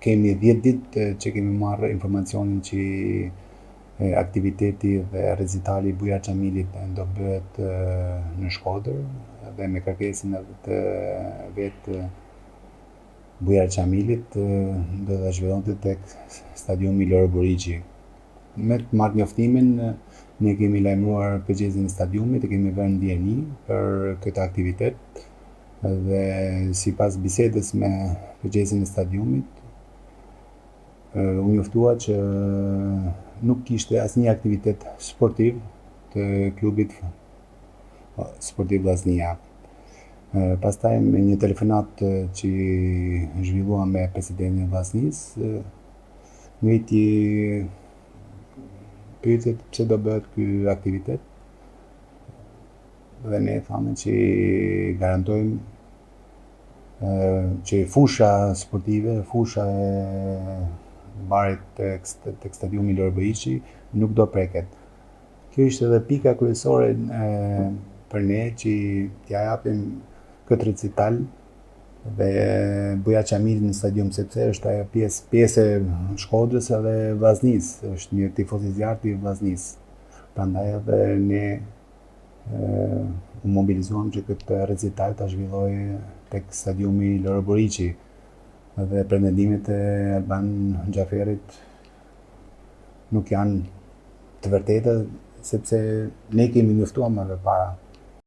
kemi 10 ditë që kemi marrë informacionin që aktiviteti dhe recitali i Bujar Xhamilit do bëhet në Shkodër dhe me kërkesën edhe të vetë Bujar Xhamilit do të zhvillohet tek stadiumi Loro Buriqi. Me të marrë njoftimin, ne kemi lajmëruar përgjegjësin e stadiumit e kemi vënë ndjeni për këtë aktivitet dhe sipas bisedës me përgjegjësin e stadiumit, u njoftua që nuk kishte asnjë aktivitet sportiv të klubit sportiv Vllaznia. Pastaj me një telefonat që zhvillua me presidentin e Vllaznisë, ngriti pyetjet pse do bëhet ky aktivitet dhe ne thamë që garantojmë që fusha sportive, fusha e barit tek stadiumi Loro Buriqi nuk do preket. Kjo ishte edhe pika kryesore për ne që t'ja japim këtë recital dhe Bujar Xhamilit në stadium sepse është ajo pjesë e Shkodrës edhe Vllaznisë, është një tifoz i zjarrt i Vllaznisë. Prandaj edhe ne u mobilizuam që këtë recital ta zhvilloj tek stadiumi Loro Buriqi dhe pretendimet e Alban Xhaferit nuk janë të vërteta sepse ne kemi njoftuar më parë.